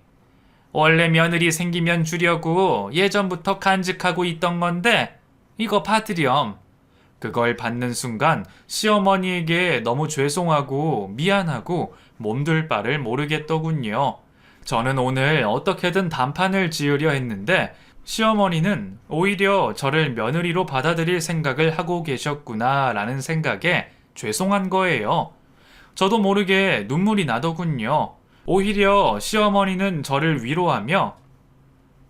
원래 며느리 생기면 주려고 예전부터 간직하고 있던 건데 이거 받으렴. 그걸 받는 순간 시어머니에게 너무 죄송하고 미안하고 몸둘 바를 모르겠더군요. 저는 오늘 어떻게든 단판을 지으려 했는데 시어머니는 오히려 저를 며느리로 받아들일 생각을 하고 계셨구나 라는 생각에 죄송한 거예요. 저도 모르게 눈물이 나더군요. 오히려 시어머니는 저를 위로하며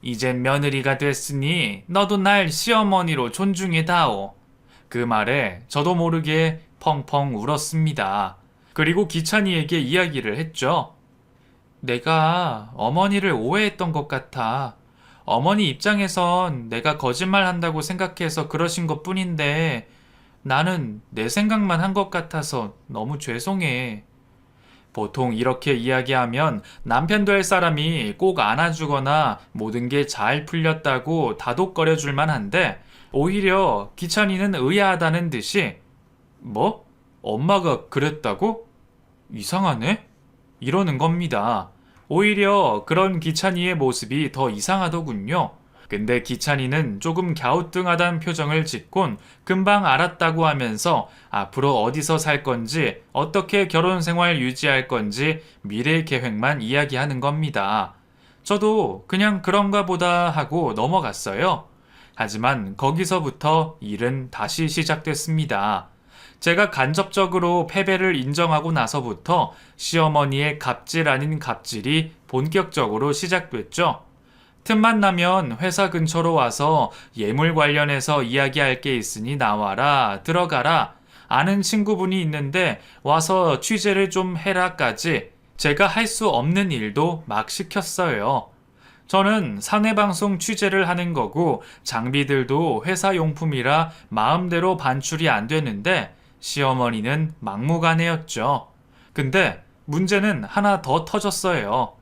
이젠 며느리가 됐으니 너도 날 시어머니로 존중해다오. 그 말에 저도 모르게 펑펑 울었습니다. 그리고 기찬이에게 이야기를 했죠. 내가 어머니를 오해했던 것 같아. 어머니 입장에선 내가 거짓말 한다고 생각해서 그러신 것 뿐인데 나는 내 생각만 한 것 같아서 너무 죄송해. 보통 이렇게 이야기하면 남편 될 사람이 꼭 안아주거나 모든 게 잘 풀렸다고 다독거려 줄 만한데 오히려 기찬이는 의아하다는 듯이 뭐? 엄마가 그랬다고? 이상하네? 이러는 겁니다. 오히려 그런 기찬이의 모습이 더 이상하더군요. 근데 기찬이는 조금 갸우뚱하다는 표정을 짓곤 금방 알았다고 하면서 앞으로 어디서 살 건지 어떻게 결혼 생활 유지할 건지 미래 계획만 이야기하는 겁니다. 저도 그냥 그런가 보다 하고 넘어갔어요. 하지만 거기서부터 일은 다시 시작됐습니다. 제가 간접적으로 패배를 인정하고 나서부터 시어머니의 갑질 아닌 갑질이 본격적으로 시작됐죠. 틈만 나면 회사 근처로 와서 예물 관련해서 이야기할 게 있으니 나와라, 들어가라, 아는 친구분이 있는데 와서 취재를 좀 해라까지 제가 할 수 없는 일도 막 시켰어요. 저는 사내방송 취재를 하는 거고 장비들도 회사 용품이라 마음대로 반출이 안 되는데 시어머니는 막무가내였죠. 근데 문제는 하나 더 터졌어요.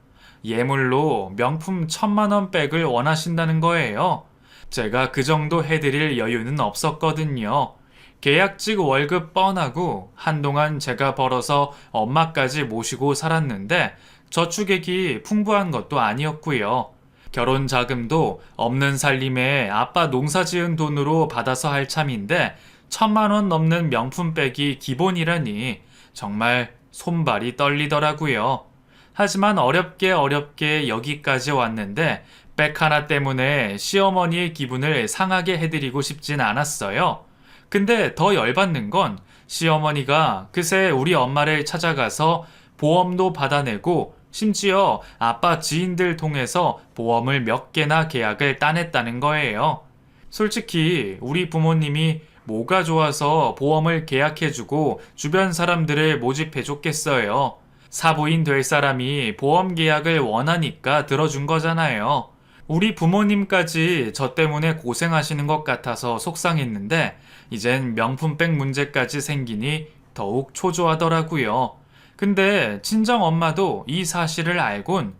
예물로 명품 1,000만 원 백을 원하신다는 거예요. 제가 그 정도 해드릴 여유는 없었거든요. 계약직 월급 뻔하고 한동안 제가 벌어서 엄마까지 모시고 살았는데 저축액이 풍부한 것도 아니었고요. 결혼 자금도 없는 살림에 아빠 농사 지은 돈으로 받아서 할 참인데 1,000만 원 넘는 명품백이 기본이라니 정말 손발이 떨리더라고요. 하지만 어렵게 여기까지 왔는데 백 하나 때문에 시어머니의 기분을 상하게 해드리고 싶진 않았어요. 근데 더 열받는 건 시어머니가 그새 우리 엄마를 찾아가서 보험도 받아내고 심지어 아빠 지인들 통해서 보험을 몇 개나 계약을 따냈다는 거예요. 솔직히 우리 부모님이 뭐가 좋아서 보험을 계약해주고 주변 사람들을 모집해줬겠어요. 사부인 될 사람이 보험 계약을 원하니까 들어준 거잖아요. 우리 부모님까지 저 때문에 고생하시는 것 같아서 속상했는데 이젠 명품백 문제까지 생기니 더욱 초조하더라고요. 근데 친정 엄마도 이 사실을 알곤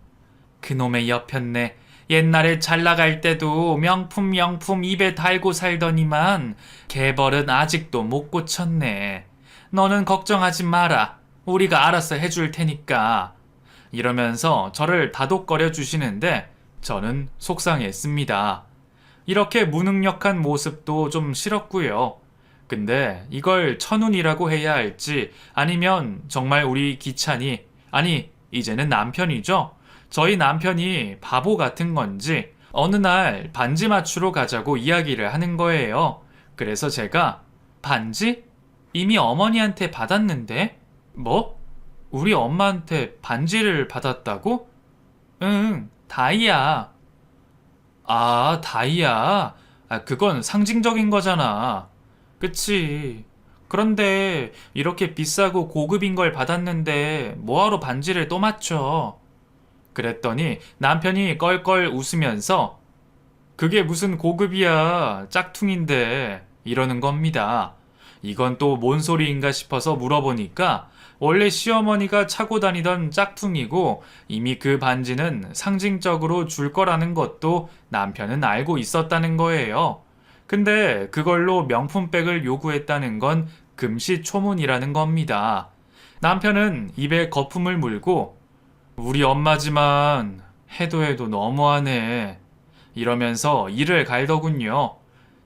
그놈의 여편네 옛날에 잘 나갈 때도 명품 입에 달고 살더니만 개벌은 아직도 못 고쳤네. 너는 걱정하지 마라. 우리가 알아서 해줄 테니까. 이러면서 저를 다독거려 주시는데 저는 속상했습니다. 이렇게 무능력한 모습도 좀 싫었고요. 근데 이걸 천운이라고 해야 할지 아니면 정말 우리 기찬이, 아니 이제는 남편이죠. 저희 남편이 바보 같은 건지 어느 날 반지 맞추러 가자고 이야기를 하는 거예요. 그래서 제가 반지? 이미 어머니한테 받았는데? 뭐? 우리 엄마한테 반지를 받았다고? 응, 다이아. 아, 다이아? 아, 그건 상징적인 거잖아. 그치. 그런데 이렇게 비싸고 고급인 걸 받았는데 뭐하러 반지를 또 맞춰? 그랬더니 남편이 껄껄 웃으면서 그게 무슨 고급이야. 짝퉁인데. 이러는 겁니다. 이건 또 뭔 소리인가 싶어서 물어보니까 원래 시어머니가 차고 다니던 짝퉁이고 이미 그 반지는 상징적으로 줄 거라는 것도 남편은 알고 있었다는 거예요. 근데 그걸로 명품백을 요구했다는 건 금시초문이라는 겁니다. 남편은 입에 거품을 물고 우리 엄마지만 해도 너무하네. 이러면서 이를 갈더군요.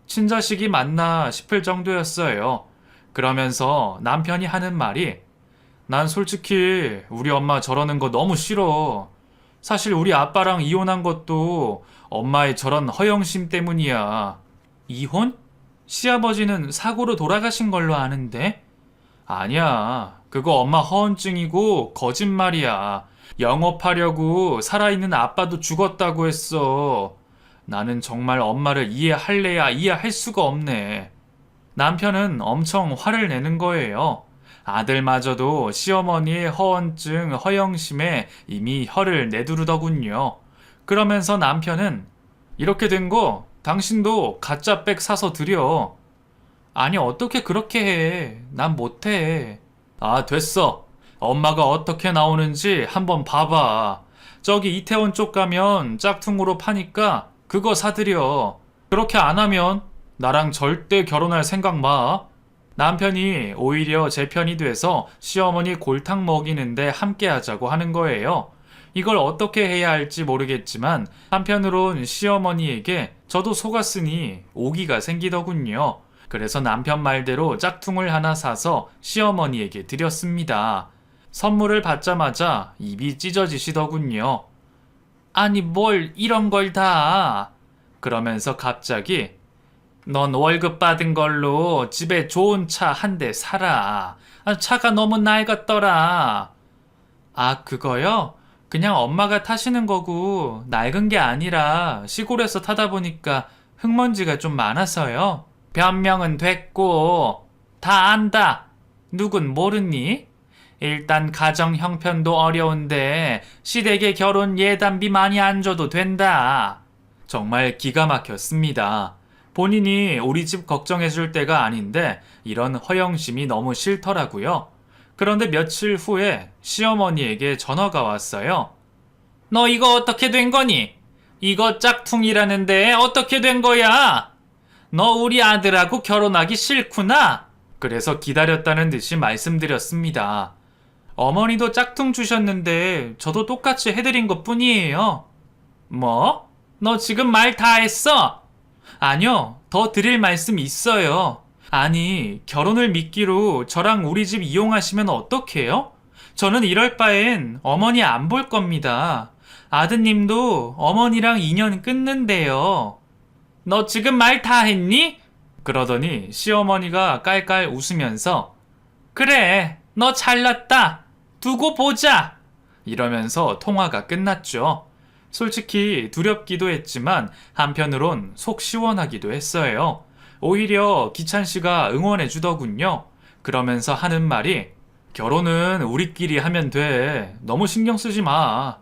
친자식이 맞나 싶을 정도였어요. 그러면서 남편이 하는 말이 난 솔직히 우리 엄마 저러는 거 너무 싫어. 사실 우리 아빠랑 이혼한 것도 엄마의 저런 허영심 때문이야. 이혼? 시아버지는 사고로 돌아가신 걸로 아는데? 아니야. 그거 엄마 허언증이고 거짓말이야. 영업하려고 살아있는 아빠도 죽었다고 했어. 나는 정말 엄마를 이해할래야 이해할 수가 없네. 남편은 엄청 화를 내는 거예요. 아들마저도 시어머니의 허언증, 허영심에 이미 혀를 내두르더군요. 그러면서 남편은 이렇게 된 거 당신도 가짜 백 사서 드려. 아니 어떻게 그렇게 해. 난 못해. 아 됐어. 엄마가 어떻게 나오는지 한번 봐봐. 저기 이태원 쪽 가면 짝퉁으로 파니까 그거 사드려. 그렇게 안 하면 나랑 절대 결혼할 생각 마. 남편이 오히려 제 편이 돼서 시어머니 골탕 먹이는데 함께 하자고 하는 거예요. 이걸 어떻게 해야 할지 모르겠지만 한편으론 시어머니에게 저도 속았으니 오기가 생기더군요. 그래서 남편 말대로 짝퉁을 하나 사서 시어머니에게 드렸습니다. 선물을 받자마자 입이 찢어지시더군요. 아니 뭘 이런 걸 다. 그러면서 갑자기 넌 월급 받은 걸로 집에 좋은 차 한 대 사라. 차가 너무 낡았더라. 아 그거요? 그냥 엄마가 타시는 거고 낡은 게 아니라 시골에서 타다 보니까 흙먼지가 좀 많아서요. 변명은 됐고 다 안다. 누군 모르니? 일단 가정 형편도 어려운데 시댁에 결혼 예단비 많이 안 줘도 된다. 정말 기가 막혔습니다. 본인이 우리 집 걱정해줄 때가 아닌데 이런 허영심이 너무 싫더라고요. 그런데 며칠 후에 시어머니에게 전화가 왔어요. 너 이거 어떻게 된 거니? 이거 짝퉁이라는데 어떻게 된 거야? 너 우리 아들하고 결혼하기 싫구나? 그래서 기다렸다는 듯이 말씀드렸습니다. 어머니도 짝퉁 주셨는데 저도 똑같이 해드린 것 뿐이에요. 뭐? 너 지금 말 다 했어? 아니요, 더 드릴 말씀 있어요. 아니, 결혼을 미끼로 저랑 우리 집 이용하시면 어떡해요? 저는 이럴 바엔 어머니 안 볼 겁니다. 아드님도 어머니랑 인연 끊는데요. 너 지금 말 다 했니? 그러더니 시어머니가 깔깔 웃으면서 그래, 너 잘났다. 두고 보자. 이러면서 통화가 끝났죠. 솔직히 두렵기도 했지만 한편으론 속 시원하기도 했어요. 오히려 기찬 씨가 응원해 주더군요. 그러면서 하는 말이 결혼은 우리끼리 하면 돼. 너무 신경 쓰지 마.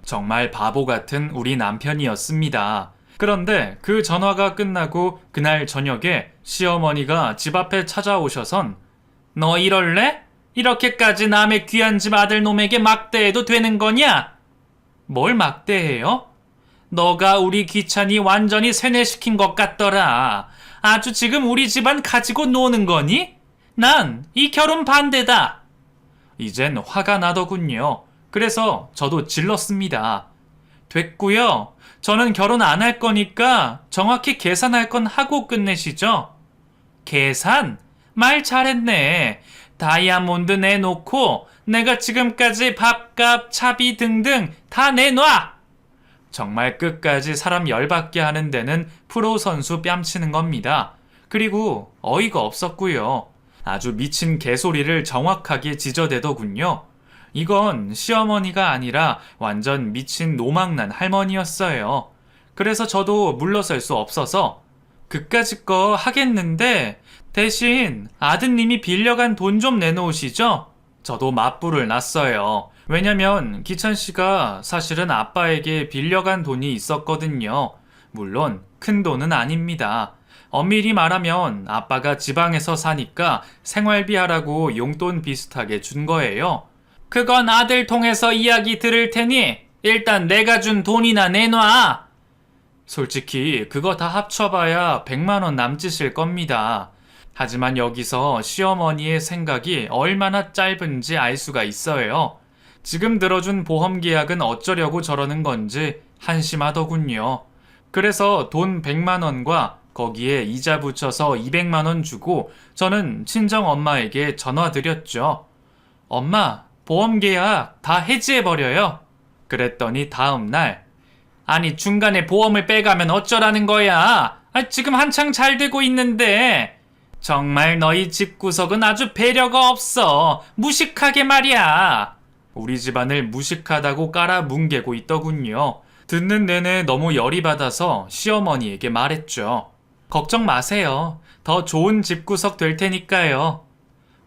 정말 바보 같은 우리 남편이었습니다. 그런데 그 전화가 끝나고 그날 저녁에 시어머니가 집 앞에 찾아오셔선 너 이럴래? 이렇게까지 남의 귀한 집 아들 놈에게 막대해도 되는 거냐? 뭘 막대해요? 너가 우리 귀찬이 완전히 세뇌시킨 것 같더라. 아주 지금 우리 집안 가지고 노는 거니? 난 이 결혼 반대다. 이젠 화가 나더군요. 그래서 저도 질렀습니다. 됐고요. 저는 결혼 안 할 거니까 정확히 계산할 건 하고 끝내시죠. 계산? 말 잘했네. 다이아몬드 내놓고 내가 지금까지 밥값, 차비 등등 다 내놔! 정말 끝까지 사람 열받게 하는 데는 프로 선수 뺨치는 겁니다. 그리고 어이가 없었고요. 아주 미친 개소리를 정확하게 지저대더군요. 이건 시어머니가 아니라 완전 미친 노망난 할머니였어요. 그래서 저도 물러설 수 없어서 그까짓 거 하겠는데 대신 아드님이 빌려간 돈 좀 내놓으시죠? 저도 맞불을 놨어요. 왜냐면 기찬 씨가 사실은 아빠에게 빌려간 돈이 있었거든요. 물론 큰 돈은 아닙니다. 엄밀히 말하면 아빠가 지방에서 사니까 생활비 하라고 용돈 비슷하게 준 거예요. 그건 아들 통해서 이야기 들을 테니 일단 내가 준 돈이나 내놔. 솔직히 그거 다 합쳐봐야 100만 원 남짓일 겁니다. 하지만 여기서 시어머니의 생각이 얼마나 짧은지 알 수가 있어요. 지금 들어준 보험 계약은 어쩌려고 저러는 건지 한심하더군요. 그래서 돈 100만 원과 거기에 이자 붙여서 200만 원 주고 저는 친정 엄마에게 전화 드렸죠. 엄마, 보험 계약 다 해지해버려요. 그랬더니 다음 날 아니 중간에 보험을 빼가면 어쩌라는 거야. 지금 한창 잘 되고 있는데. 정말 너희 집구석은 아주 배려가 없어. 무식하게 말이야. 우리 집안을 무식하다고 깔아뭉개고 있더군요. 듣는 내내 너무 열이 받아서 시어머니에게 말했죠. 걱정 마세요. 더 좋은 집구석 될 테니까요.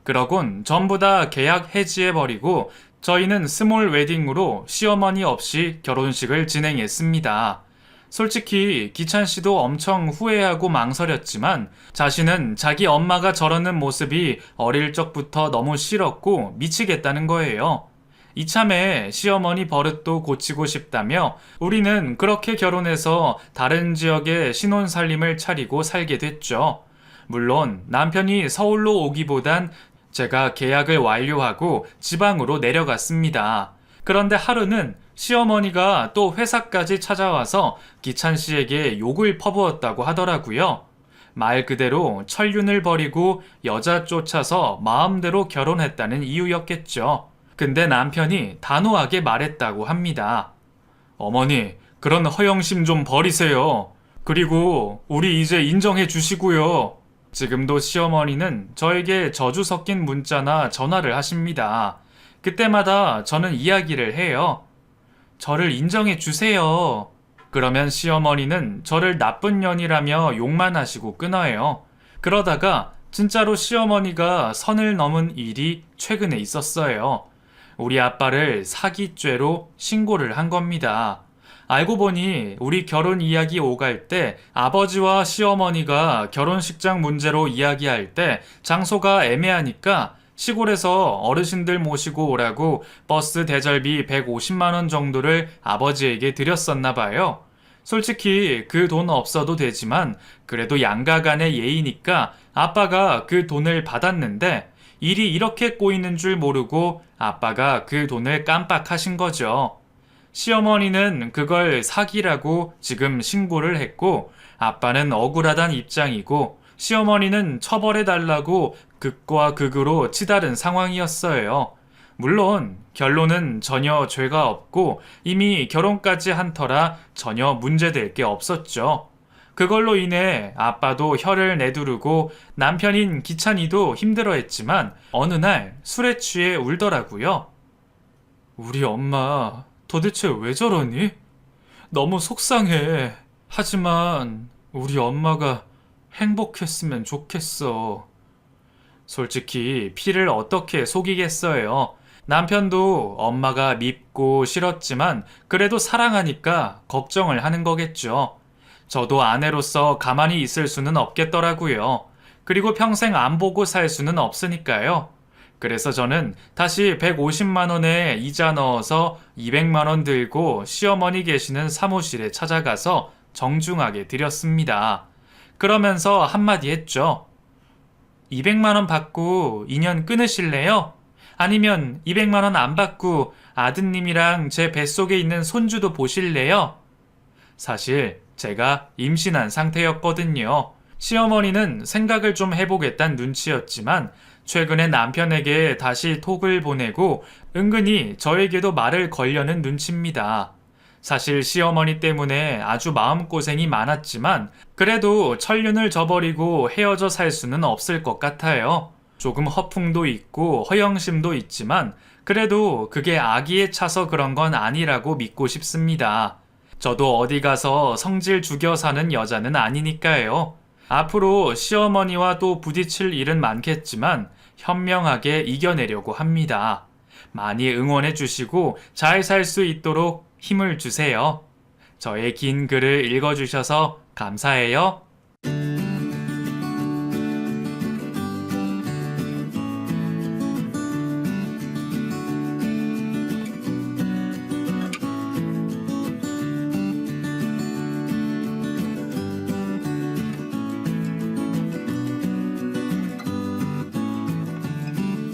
그러곤 전부 다 계약 해지해버리고 저희는 스몰 웨딩으로 시어머니 없이 결혼식을 진행했습니다. 솔직히 기찬 씨도 엄청 후회하고 망설였지만 자신은 자기 엄마가 저러는 모습이 어릴 적부터 너무 싫었고 미치겠다는 거예요. 이참에 시어머니 버릇도 고치고 싶다며 우리는 그렇게 결혼해서 다른 지역에 신혼살림을 차리고 살게 됐죠. 물론 남편이 서울로 오기보단 제가 계약을 완료하고 지방으로 내려갔습니다. 그런데 하루는 시어머니가 또 회사까지 찾아와서 기찬 씨에게 욕을 퍼부었다고 하더라고요. 말 그대로 천륜을 버리고 여자 쫓아서 마음대로 결혼했다는 이유였겠죠. 근데 남편이 단호하게 말했다고 합니다. 어머니, 그런 허영심 좀 버리세요. 그리고 우리 이제 인정해 주시고요. 지금도 시어머니는 저에게 저주 섞인 문자나 전화를 하십니다. 그때마다 저는 이야기를 해요. 저를 인정해 주세요. 그러면 시어머니는 저를 나쁜 년이라며 욕만 하시고 끊어요. 그러다가 진짜로 시어머니가 선을 넘은 일이 최근에 있었어요. 우리 아빠를 사기죄로 신고를 한 겁니다. 알고 보니 우리 결혼 이야기 오갈 때 아버지와 시어머니가 결혼식장 문제로 이야기할 때 장소가 애매하니까 시골에서 어르신들 모시고 오라고 버스 대절비 150만 원 정도를 아버지에게 드렸었나 봐요. 솔직히 그 돈 없어도 되지만 그래도 양가 간의 예의니까 아빠가 그 돈을 받았는데 일이 이렇게 꼬이는 줄 모르고 아빠가 그 돈을 깜빡하신 거죠. 시어머니는 그걸 사기라고 지금 신고를 했고 아빠는 억울하단 입장이고 시어머니는 처벌해달라고 극과 극으로 치달은 상황이었어요. 물론 결론은 전혀 죄가 없고 이미 결혼까지 한 터라 전혀 문제될 게 없었죠. 그걸로 인해 아빠도 혀를 내두르고 남편인 기찬이도 힘들어했지만 어느 날 술에 취해 울더라고요. 우리 엄마 도대체 왜 저러니? 너무 속상해. 하지만 우리 엄마가 행복했으면 좋겠어. 솔직히 피를 어떻게 속이겠어요. 남편도 엄마가 밉고 싫었지만 그래도 사랑하니까 걱정을 하는 거겠죠. 저도 아내로서 가만히 있을 수는 없겠더라고요. 그리고 평생 안 보고 살 수는 없으니까요. 그래서 저는 다시 150만 원에 이자 넣어서 200만 원 들고 시어머니 계시는 사무실에 찾아가서 정중하게 드렸습니다. 그러면서 한마디 했죠. 200만 원 받고 인연 끊으실래요? 아니면 200만 원 안 받고 아드님이랑 제 뱃속에 있는 손주도 보실래요? 사실 제가 임신한 상태였거든요. 시어머니는 생각을 좀 해보겠다는 눈치였지만 최근에 남편에게 다시 톡을 보내고 은근히 저에게도 말을 걸려는 눈치입니다. 사실 시어머니 때문에 아주 마음고생이 많았지만 그래도 천륜을 저버리고 헤어져 살 수는 없을 것 같아요. 조금 허풍도 있고 허영심도 있지만 그래도 그게 악의에 차서 그런 건 아니라고 믿고 싶습니다. 저도 어디 가서 성질 죽여 사는 여자는 아니니까요. 앞으로 시어머니와 또 부딪힐 일은 많겠지만 현명하게 이겨내려고 합니다. 많이 응원해 주시고 잘 살 수 있도록 힘을 주세요. 저의 긴 글을 읽어주셔서 감사해요.